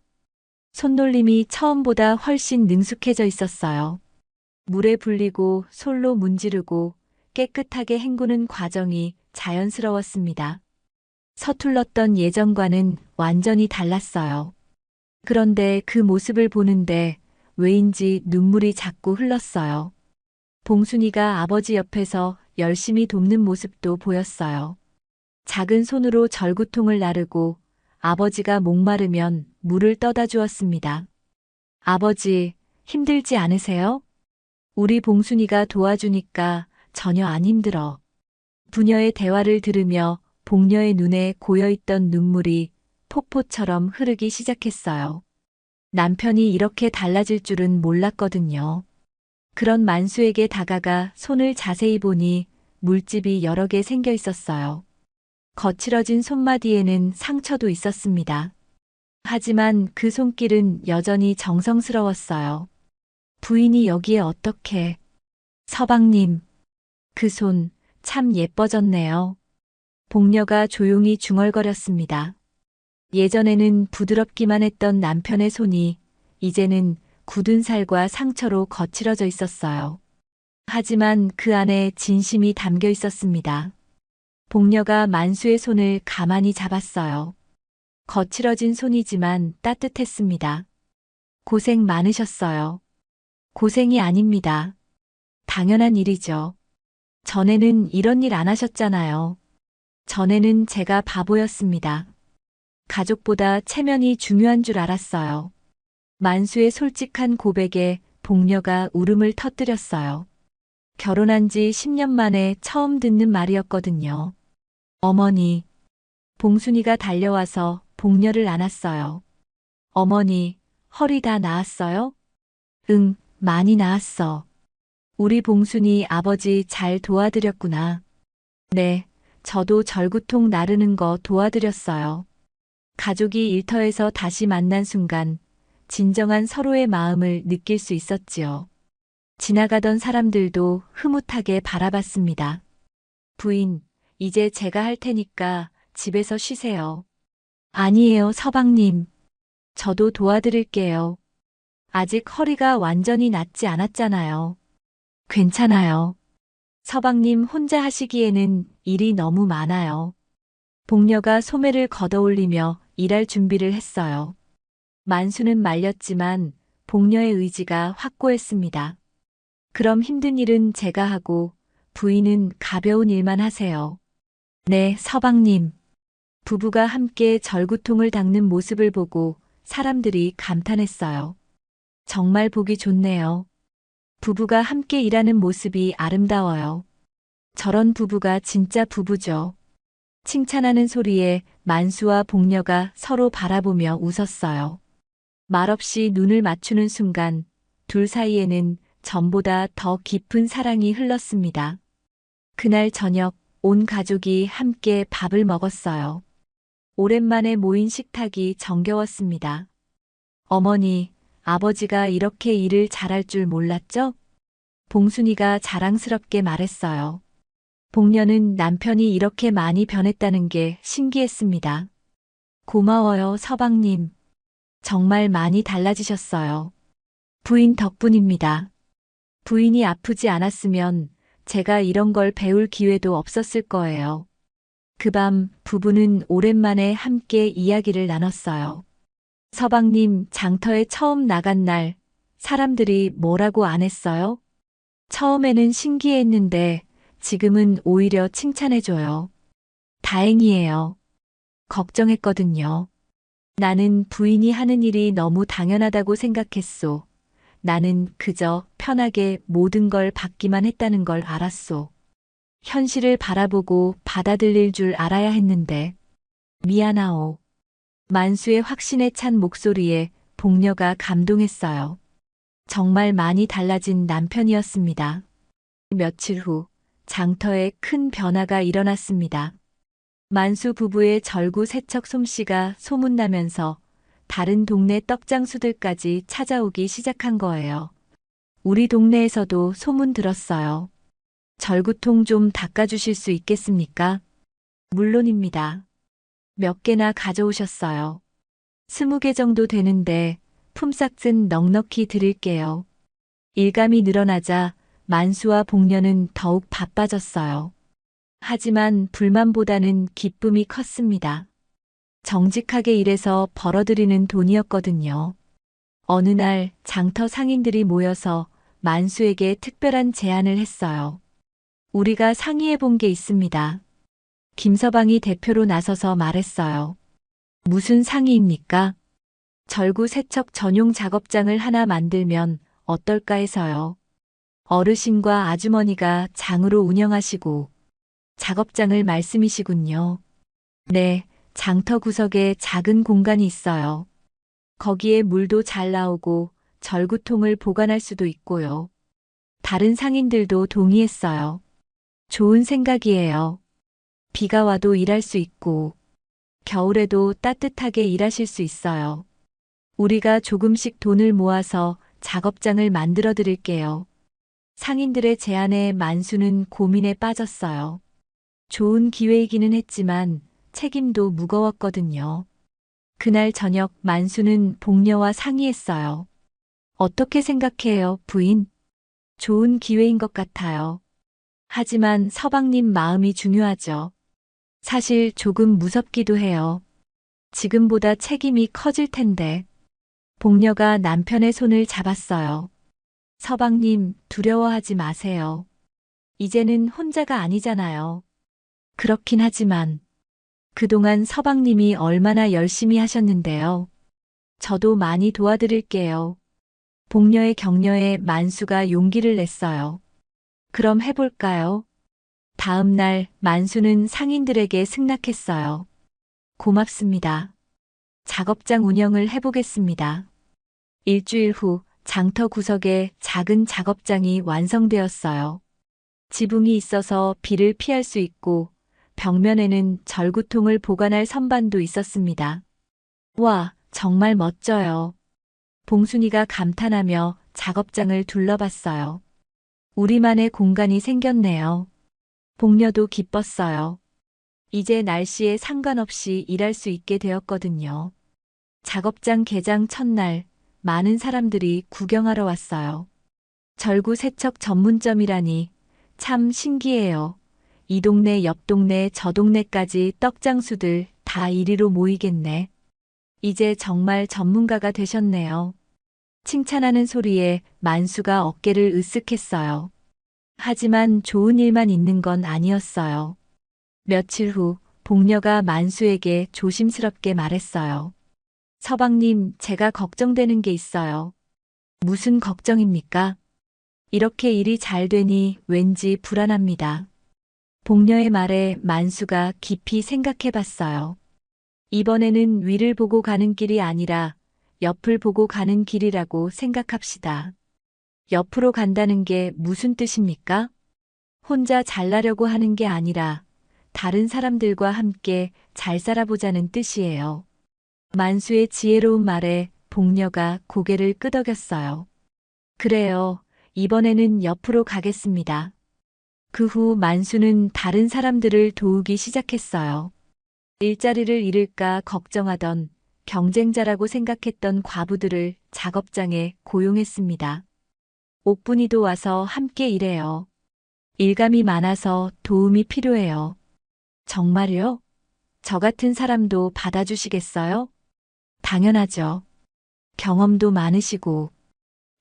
손놀림이 처음보다 훨씬 능숙해져 있었어요. 물에 불리고 솔로 문지르고 깨끗하게 헹구는 과정이 자연스러웠습니다. 서툴렀던 예전과는 완전히 달랐어요. 그런데 그 모습을 보는데 왜인지 눈물이 자꾸 흘렀어요. 봉순이가 아버지 옆에서 열심히 돕는 모습도 보였어요. 작은 손으로 절구통을 나르고 아버지가 목마르면 물을 떠다 주었습니다. 아버지, 힘들지 않으세요? 우리 봉순이가 도와주니까 전혀 안 힘들어. 부녀의 대화를 들으며 복녀의 눈에 고여있던 눈물이 폭포처럼 흐르기 시작했어요. 남편이 이렇게 달라질 줄은 몰랐거든요. 그런 만수에게 다가가 손을 자세히 보니 물집이 여러 개 생겨 있었어요. 거칠어진 손마디에는 상처도 있었습니다. 하지만 그 손길은 여전히 정성스러웠어요. 부인이 여기에 어떻게? 서방님, 그 손 참 예뻐졌네요. 복녀가 조용히 중얼거렸습니다. 예전에는 부드럽기만 했던 남편의 손이 이제는 굳은 살과 상처로 거칠어져 있었어요. 하지만 그 안에 진심이 담겨 있었습니다. 복녀가 만수의 손을 가만히 잡았어요. 거칠어진 손이지만 따뜻했습니다. 고생 많으셨어요. 고생이 아닙니다. 당연한 일이죠. 전에는 이런 일 안 하셨잖아요. 전에는 제가 바보였습니다. 가족보다 체면이 중요한 줄 알았어요. 만수의 솔직한 고백에 복녀가 울음을 터뜨렸어요. 결혼한 지 10년 만에 처음 듣는 말이었거든요. 어머니, 봉순이가 달려와서 복녀를 안았어요. 어머니, 허리 다 나았어요? 응, 많이 나았어. 우리 봉순이 아버지 잘 도와드렸구나. 네, 저도 절구통 나르는 거 도와드렸어요. 가족이 일터에서 다시 만난 순간 진정한 서로의 마음을 느낄 수 있었지요. 지나가던 사람들도 흐뭇하게 바라봤습니다. 부인, 이제 제가 할 테니까 집에서 쉬세요. 아니에요, 서방님. 저도 도와드릴게요. 아직 허리가 완전히 낫지 않았잖아요. 괜찮아요. 서방님 혼자 하시기에는 일이 너무 많아요. 복녀가 소매를 걷어올리며 일할 준비를 했어요. 만수는 말렸지만 복녀의 의지가 확고했습니다. 그럼 힘든 일은 제가 하고 부인은 가벼운 일만 하세요. 네, 서방님. 부부가 함께 절구통을 닦는 모습을 보고 사람들이 감탄했어요. 정말 보기 좋네요. 부부가 함께 일하는 모습이 아름다워요. 저런 부부가 진짜 부부죠. 칭찬하는 소리에 만수와 복녀가 서로 바라보며 웃었어요. 말없이 눈을 맞추는 순간 둘 사이에는 전보다 더 깊은 사랑이 흘렀습니다. 그날 저녁 온 가족이 함께 밥을 먹었어요. 오랜만에 모인 식탁이 정겨웠습니다. 어머니, 아버지가 이렇게 일을 잘할 줄 몰랐죠? 봉순이가 자랑스럽게 말했어요. 복녀는 남편이 이렇게 많이 변했다는 게 신기했습니다. 고마워요, 서방님. 정말 많이 달라지셨어요. 부인 덕분입니다. 부인이 아프지 않았으면 제가 이런 걸 배울 기회도 없었을 거예요. 그 밤 부부는 오랜만에 함께 이야기를 나눴어요. 서방님 장터에 처음 나간 날 사람들이 뭐라고 안 했어요? 처음에는 신기했는데 지금은 오히려 칭찬해줘요. 다행이에요. 걱정했거든요. 나는 부인이 하는 일이 너무 당연하다고 생각했소. 나는 그저 편하게 모든 걸 받기만 했다는 걸 알았소. 현실을 바라보고 받아들일 줄 알아야 했는데. 미안하오. 만수의 확신에 찬 목소리에 복녀가 감동했어요. 정말 많이 달라진 남편이었습니다. 며칠 후 장터에 큰 변화가 일어났습니다. 만수 부부의 절구 세척 솜씨가 소문나면서 다른 동네 떡장수들까지 찾아오기 시작한 거예요. 우리 동네에서도 소문 들었어요. 절구통 좀 닦아주실 수 있겠습니까? 물론입니다. 몇 개나 가져오셨어요. 20개 정도 되는데 품삯은 넉넉히 드릴게요. 일감이 늘어나자 만수와 복녀는 더욱 바빠졌어요. 하지만 불만보다는 기쁨이 컸습니다. 정직하게 일해서 벌어들이는 돈이었거든요. 어느 날 장터 상인들이 모여서 만수에게 특별한 제안을 했어요. 우리가 상의해 본 게 있습니다. 김서방이 대표로 나서서 말했어요. 무슨 상의입니까? 절구 세척 전용 작업장을 하나 만들면 어떨까 해서요. 어르신과 아주머니가 장으로 운영하시고 작업장을 말씀이시군요. 네, 장터 구석에 작은 공간이 있어요. 거기에 물도 잘 나오고 절구통을 보관할 수도 있고요. 다른 상인들도 동의했어요. 좋은 생각이에요. 비가 와도 일할 수 있고 겨울에도 따뜻하게 일하실 수 있어요. 우리가 조금씩 돈을 모아서 작업장을 만들어 드릴게요. 상인들의 제안에 만수는 고민에 빠졌어요. 좋은 기회이기는 했지만 책임도 무거웠거든요. 그날 저녁 만수는 복녀와 상의했어요. 어떻게 생각해요, 부인? 좋은 기회인 것 같아요. 하지만 서방님 마음이 중요하죠. 사실 조금 무섭기도 해요. 지금보다 책임이 커질 텐데. 복녀가 남편의 손을 잡았어요. 서방님, 두려워하지 마세요. 이제는 혼자가 아니잖아요. 그렇긴 하지만 그동안 서방님이 얼마나 열심히 하셨는데요. 저도 많이 도와드릴게요. 복녀의 격려에 만수가 용기를 냈어요. 그럼 해볼까요? 다음 날 만수는 상인들에게 승낙했어요. 고맙습니다. 작업장 운영을 해보겠습니다. 일주일 후 장터 구석에 작은 작업장이 완성되었어요. 지붕이 있어서 비를 피할 수 있고 벽면에는 절구통을 보관할 선반도 있었습니다. 와, 정말 멋져요. 봉순이가 감탄하며 작업장을 둘러봤어요. 우리만의 공간이 생겼네요. 복녀도 기뻤어요. 이제 날씨에 상관없이 일할 수 있게 되었거든요. 작업장 개장 첫날 많은 사람들이 구경하러 왔어요. 절구 세척 전문점이라니 참 신기해요. 이 동네 옆 동네 저 동네까지 떡장수들 다 이리로 모이겠네. 이제 정말 전문가가 되셨네요. 칭찬하는 소리에 만수가 어깨를 으쓱했어요. 하지만 좋은 일만 있는 건 아니었어요. 며칠 후 복녀가 만수에게 조심스럽게 말했어요. 서방님, 제가 걱정되는 게 있어요. 무슨 걱정입니까? 이렇게 일이 잘 되니 왠지 불안합니다. 복녀의 말에 만수가 깊이 생각해 봤어요. 이번에는 위를 보고 가는 길이 아니라 옆을 보고 가는 길이라고 생각합시다. 옆으로 간다는 게 무슨 뜻입니까? 혼자 잘나려고 하는 게 아니라 다른 사람들과 함께 잘 살아보자는 뜻이에요. 만수의 지혜로운 말에 복녀가 고개를 끄덕였어요. 그래요. 이번에는 옆으로 가겠습니다. 그 후 만수는 다른 사람들을 도우기 시작했어요. 일자리를 잃을까 걱정하던 경쟁자라고 생각했던 과부들을 작업장에 고용했습니다. 옥분이도 와서 함께 일해요. 일감이 많아서 도움이 필요해요. 정말요? 저 같은 사람도 받아주시겠어요? 당연하죠. 경험도 많으시고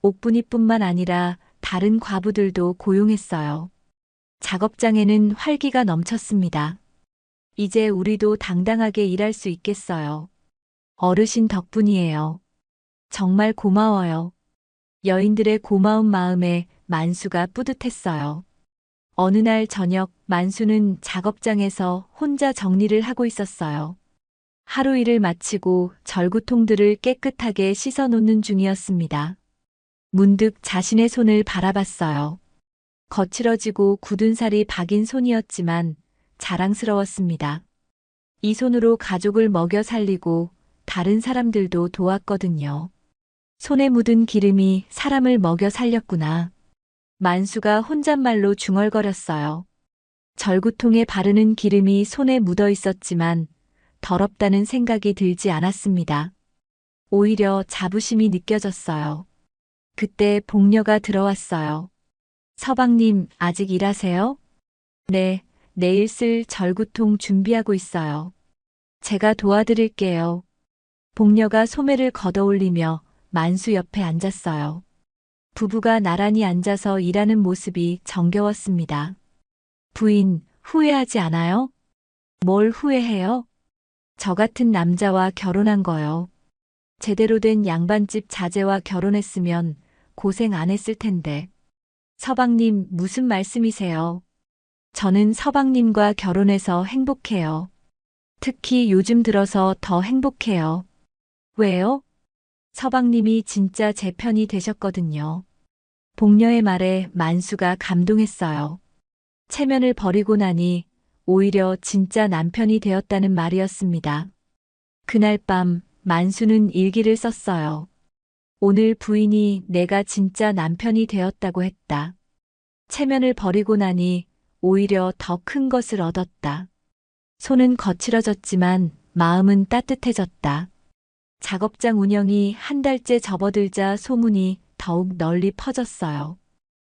옥분이뿐만 아니라 다른 과부들도 고용했어요. 작업장에는 활기가 넘쳤습니다. 이제 우리도 당당하게 일할 수 있겠어요. 어르신 덕분이에요. 정말 고마워요. 여인들의 고마운 마음에 만수가 뿌듯했어요. 어느 날 저녁 만수는 작업장에서 혼자 정리를 하고 있었어요. 하루 일을 마치고 절구통들을 깨끗하게 씻어 놓는 중이었습니다. 문득 자신의 손을 바라봤어요. 거칠어지고 굳은 살이 박인 손이었지만 자랑스러웠습니다. 이 손으로 가족을 먹여 살리고 다른 사람들도 도왔거든요. 손에 묻은 기름이 사람을 먹여 살렸구나. 만수가 혼잣말로 중얼거렸어요. 절구통에 바르는 기름이 손에 묻어 있었지만 더럽다는 생각이 들지 않았습니다. 오히려 자부심이 느껴졌어요. 그때 복녀가 들어왔어요. 서방님, 아직 일하세요? 네, 내일 쓸 절구통 준비하고 있어요. 제가 도와드릴게요. 복녀가 소매를 걷어올리며 만수 옆에 앉았어요. 부부가 나란히 앉아서 일하는 모습이 정겨웠습니다. 부인, 후회하지 않아요? 뭘 후회해요? 저 같은 남자와 결혼한 거요. 제대로 된 양반집 자제와 결혼했으면 고생 안 했을 텐데. 서방님, 무슨 말씀이세요? 저는 서방님과 결혼해서 행복해요. 특히 요즘 들어서 더 행복해요. 왜요? 서방님이 진짜 제 편이 되셨거든요. 복녀의 말에 만수가 감동했어요. 체면을 버리고 나니 오히려 진짜 남편이 되었다는 말이었습니다. 그날 밤 만수는 일기를 썼어요. 오늘 부인이 내가 진짜 남편이 되었다고 했다. 체면을 버리고 나니 오히려 더 큰 것을 얻었다. 손은 거칠어졌지만 마음은 따뜻해졌다. 작업장 운영이 한 달째 접어들자 소문이 더욱 널리 퍼졌어요.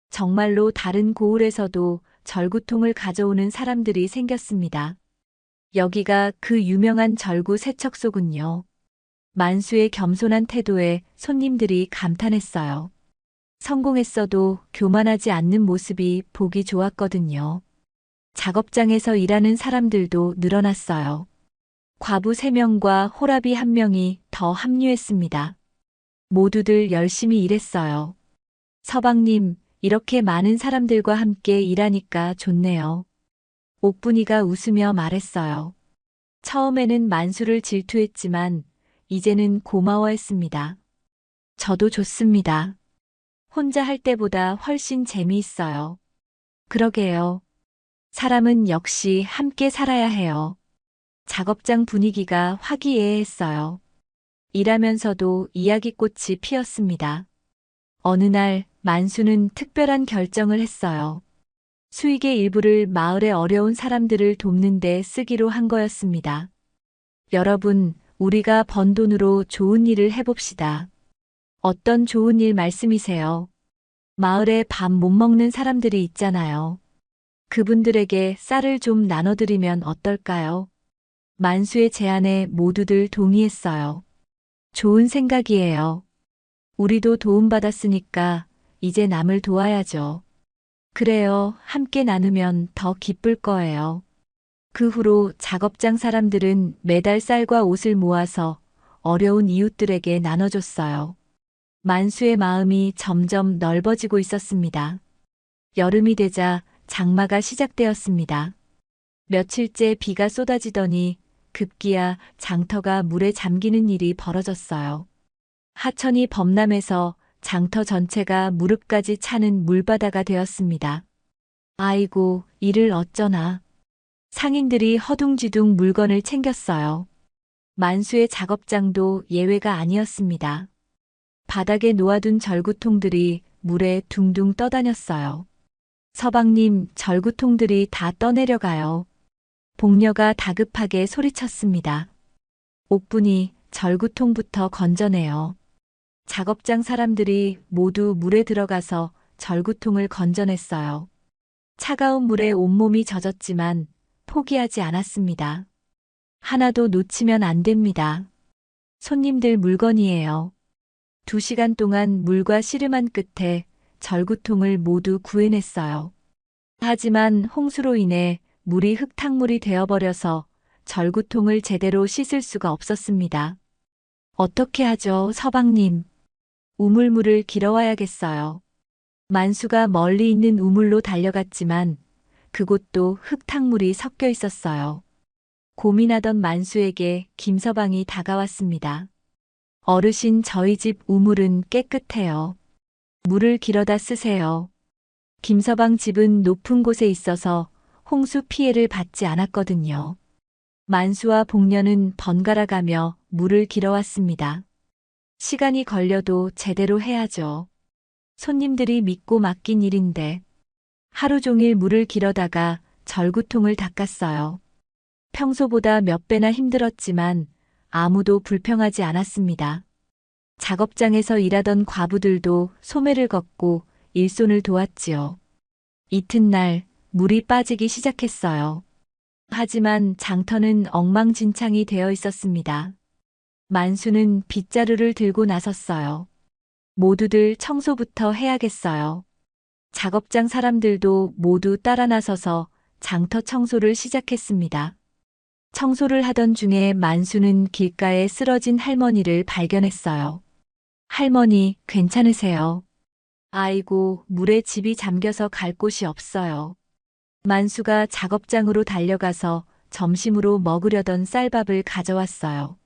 정말로 다른 고을에서도 절구통을 가져오는 사람들이 생겼습니다. 여기가 그 유명한 절구 세척소군요. 만수의 겸손한 태도에 손님들이 감탄했어요. 성공했어도 교만하지 않는 모습이 보기 좋았거든요. 작업장에서 일하는 사람들도 늘어났어요. 과부 3명과 호라비 1명이 더 합류했습니다. 모두들 열심히 일했어요. 서방님, 이렇게 많은 사람들과 함께 일하니까 좋네요. 옥분이가 웃으며 말했어요. 처음에는 만수를 질투했지만 이제는 고마워했습니다. 저도 좋습니다. 혼자 할 때보다 훨씬 재미있어요. 그러게요. 사람은 역시 함께 살아야 해요. 작업장 분위기가 화기애애했어요. 일하면서도 이야기꽃이 피었습니다. 어느 날 만수는 특별한 결정을 했어요. 수익의 일부를 마을의 어려운 사람들을 돕는 데 쓰기로 한 거였습니다. 여러분, 우리가 번 돈으로 좋은 일을 해봅시다. 어떤 좋은 일 말씀이세요? 마을에 밥 못 먹는 사람들이 있잖아요. 그분들에게 쌀을 좀 나눠드리면 어떨까요? 만수의 제안에 모두들 동의했어요. 좋은 생각이에요. 우리도 도움받았으니까 이제 남을 도와야죠. 그래요. 함께 나누면 더 기쁠 거예요. 그 후로 작업장 사람들은 매달 쌀과 옷을 모아서 어려운 이웃들에게 나눠줬어요. 만수의 마음이 점점 넓어지고 있었습니다. 여름이 되자 장마가 시작되었습니다. 며칠째 비가 쏟아지더니 급기야 장터가 물에 잠기는 일이 벌어졌어요. 하천이 범람해서 장터 전체가 무릎까지 차는 물바다가 되었습니다. 아이고, 이를 어쩌나. 상인들이 허둥지둥 물건을 챙겼어요. 만수의 작업장도 예외가 아니었습니다. 바닥에 놓아둔 절구통들이 물에 둥둥 떠다녔어요. 서방님, 절구통들이 다 떠내려가요. 복녀가 다급하게 소리쳤습니다. 옥분이 절구통부터 건져내요. 작업장 사람들이 모두 물에 들어가서 절구통을 건져냈어요. 차가운 물에 온몸이 젖었지만 포기하지 않았습니다. 하나도 놓치면 안 됩니다. 손님들 물건이에요. 2시간 동안 물과 씨름한 끝에 절구통을 모두 구해냈어요. 하지만 홍수로 인해 물이 흙탕물이 되어버려서 절구통을 제대로 씻을 수가 없었습니다. 어떻게 하죠, 서방님? 우물물을 길어와야겠어요. 만수가 멀리 있는 우물로 달려갔지만 그곳도 흙탕물이 섞여 있었어요. 고민하던 만수에게 김서방이 다가왔습니다. 어르신, 저희 집 우물은 깨끗해요. 물을 길어다 쓰세요. 김서방 집은 높은 곳에 있어서 홍수 피해를 받지 않았거든요. 만수와 복녀는 번갈아 가며 물을 길어왔습니다. 시간이 걸려도 제대로 해야죠. 손님들이 믿고 맡긴 일인데 하루 종일 물을 길어다가 절구통을 닦았어요. 평소보다 몇 배나 힘들었지만 아무도 불평하지 않았습니다. 작업장에서 일하던 과부들도 소매를 걷고 일손을 도왔지요. 이튿날 물이 빠지기 시작했어요. 하지만 장터는 엉망진창이 되어 있었습니다. 만수는 빗자루를 들고 나섰어요. 모두들 청소부터 해야겠어요. 작업장 사람들도 모두 따라 나서서 장터 청소를 시작했습니다. 청소를 하던 중에 만수는 길가에 쓰러진 할머니를 발견했어요. 할머니, 괜찮으세요? 아이고, 물에 집이 잠겨서 갈 곳이 없어요. 만수가 작업장으로 달려가서 점심으로 먹으려던 쌀밥을 가져왔어요.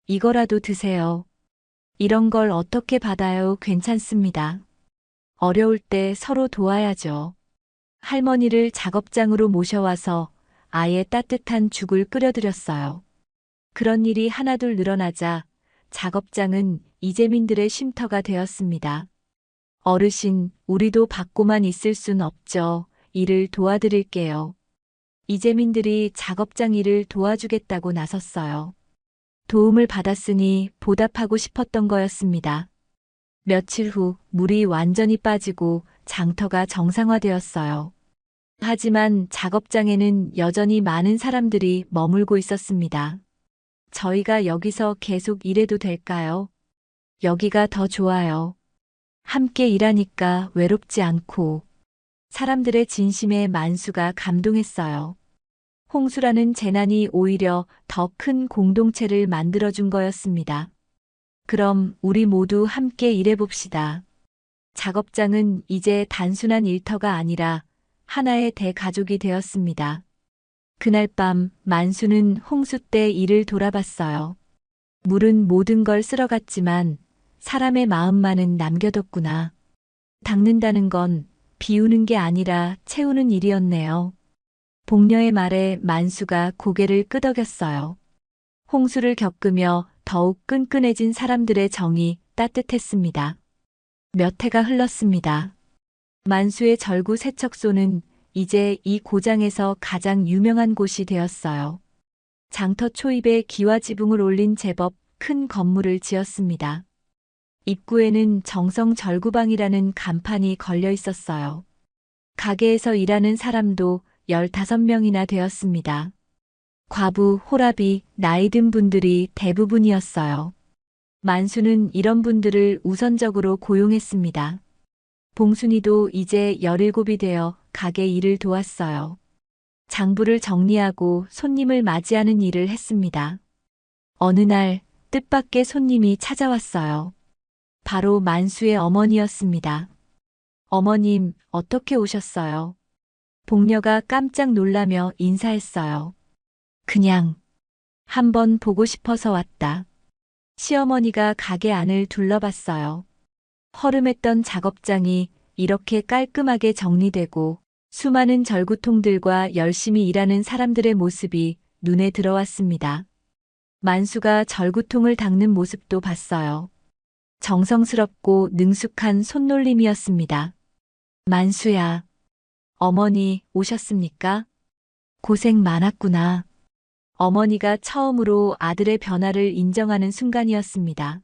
이거라도 드세요. 이런 걸 어떻게 받아요? 괜찮습니다. 어려울 때 서로 도와야죠. 할머니를 작업장으로 모셔와서 아예 따뜻한 죽을 끓여드렸어요. 그런 일이 하나둘 늘어나자 작업장은 이재민들의 쉼터가 되었습니다. 어르신, 우리도 받고만 있을 순 없죠. 일을 도와드릴게요. 이재민들이 작업장 일을 도와주겠다고 나섰어요. 도움을 받았으니 보답하고 싶었던 거였습니다. 며칠 후 물이 완전히 빠지고 장터가 정상화되었어요. 하지만 작업장에는 여전히 많은 사람들이 머물고 있었습니다. 저희가 여기서 계속 일해도 될까요? 여기가 더 좋아요. 함께 일하니까 외롭지 않고. 사람들의 진심에 만수가 감동했어요. 홍수라는 재난이 오히려 더 큰 공동체를 만들어준 거였습니다. 그럼 우리 모두 함께 일해봅시다. 작업장은 이제 단순한 일터가 아니라 하나의 대가족이 되었습니다. 그날 밤 만수는 홍수 때 일을 돌아봤어요. 물은 모든 걸 쓸어갔지만 사람의 마음만은 남겨뒀구나. 닦는다는 건 비우는 게 아니라 채우는 일이었네요. 복녀의 말에 만수가 고개를 끄덕였어요. 홍수를 겪으며 더욱 끈끈해진 사람들의 정이 따뜻했습니다. 몇 해가 흘렀습니다. 만수의 절구 세척소는 이제 이 고장에서 가장 유명한 곳이 되었어요. 장터 초입에 기와 지붕을 올린 제법 큰 건물을 지었습니다. 입구에는 정성 절구방이라는 간판이 걸려 있었어요. 가게에서 일하는 사람도 15명이나 되었습니다. 과부, 호랍이, 나이 든 분들이 대부분이었어요. 만수는 이런 분들을 우선적으로 고용했습니다. 봉순이도 이제 17이 되어 가게 일을 도왔어요. 장부를 정리하고 손님을 맞이하는 일을 했습니다. 어느 날 뜻밖의 손님이 찾아왔어요. 바로 만수의 어머니였습니다. 어머님, 어떻게 오셨어요? 복녀가 깜짝 놀라며 인사했어요. 그냥 한번 보고 싶어서 왔다. 시어머니가 가게 안을 둘러봤어요. 허름했던 작업장이 이렇게 깔끔하게 정리되고 수많은 절구통들과 열심히 일하는 사람들의 모습이 눈에 들어왔습니다. 만수가 절구통을 닦는 모습도 봤어요. 정성스럽고 능숙한 손놀림이었습니다. 만수야, 어머니 오셨습니까? 고생 많았구나. 어머니가 처음으로 아들의 변화를 인정하는 순간이었습니다.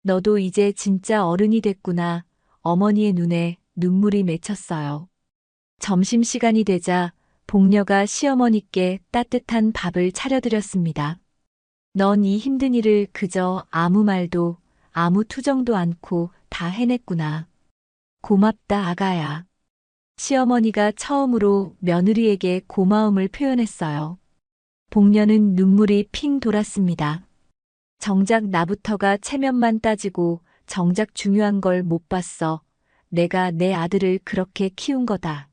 너도 이제 진짜 어른이 됐구나. 어머니의 눈에 눈물이 맺혔어요. 점심시간이 되자 복녀가 시어머니께 따뜻한 밥을 차려드렸습니다. 넌 이 힘든 일을 그저 아무 말도 아무 투정도 않고 다 해냈구나. 고맙다, 아가야. 시어머니가 처음으로 며느리에게 고마움을 표현했어요. 복녀는 눈물이 핑 돌았습니다. 정작 나부터가 체면만 따지고 정작 중요한 걸 못 봤어. 내가 내 아들을 그렇게 키운 거다.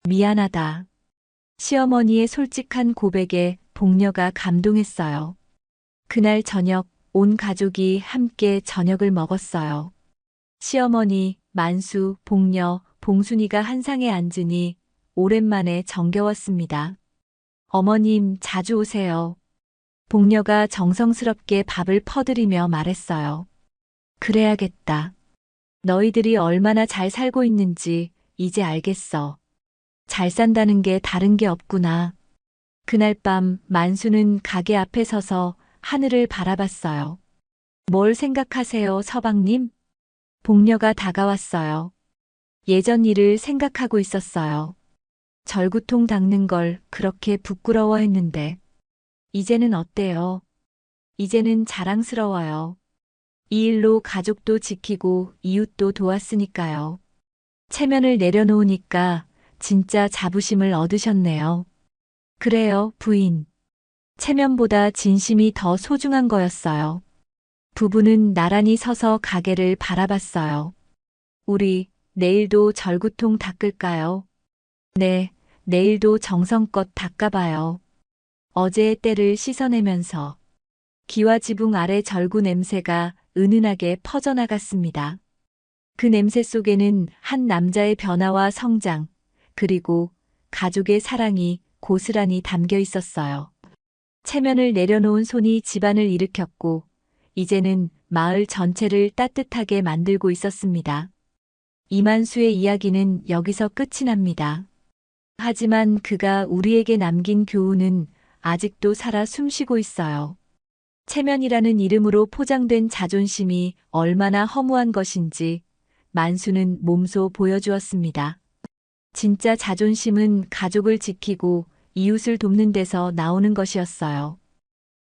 미안하다. 시어머니의 솔직한 고백에 복녀가 감동했어요. 그날 저녁 온 가족이 함께 저녁을 먹었어요. 시어머니, 만수, 복녀, 봉순이가 한 상에 앉으니 오랜만에 정겨웠습니다. 어머님, 자주 오세요. 복녀가 정성스럽게 밥을 퍼드리며 말했어요. 그래야겠다. 너희들이 얼마나 잘 살고 있는지 이제 알겠어. 잘 산다는 게 다른 게 없구나. 그날 밤 만수는 가게 앞에 서서 하늘을 바라봤어요. 뭘 생각하세요, 서방님? 복녀가 다가왔어요. 예전 일을 생각하고 있었어요. 절구통 닦는 걸 그렇게 부끄러워했는데 이제는 어때요? 이제는 자랑스러워요. 이 일로 가족도 지키고 이웃도 도왔으니까요. 체면을 내려놓으니까 진짜 자부심을 얻으셨네요. 그래요, 부인. 체면보다 진심이 더 소중한 거였어요. 부부는 나란히 서서 가게를 바라봤어요. 우리 내일도 절구통 닦을까요? 네, 내일도 정성껏 닦아봐요. 어제의 때를 씻어내면서 기와 지붕 아래 절구 냄새가 은은하게 퍼져나갔습니다. 그 냄새 속에는 한 남자의 변화와 성장, 그리고 가족의 사랑이 고스란히 담겨 있었어요. 체면을 내려놓은 손이 집안을 일으켰고, 이제는 마을 전체를 따뜻하게 만들고 있었습니다. 이만수의 이야기는 여기서 끝이 납니다. 하지만 그가 우리에게 남긴 교훈은 아직도 살아 숨쉬고 있어요. 체면이라는 이름으로 포장된 자존심이 얼마나 허무한 것인지 만수는 몸소 보여주었습니다. 진짜 자존심은 가족을 지키고 이웃을 돕는 데서 나오는 것이었어요.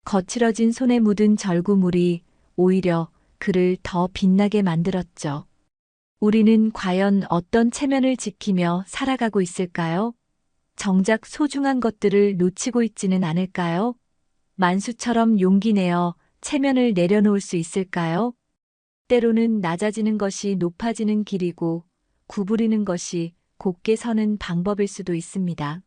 거칠어진 손에 묻은 절구물이 오히려 그를 더 빛나게 만들었죠. 우리는 과연 어떤 체면을 지키며 살아가고 있을까요? 정작 소중한 것들을 놓치고 있지는 않을까요? 만수처럼 용기 내어 체면을 내려놓을 수 있을까요? 때로는 낮아지는 것이 높아지는 길이고 구부리는 것이 곧게 서는 방법일 수도 있습니다.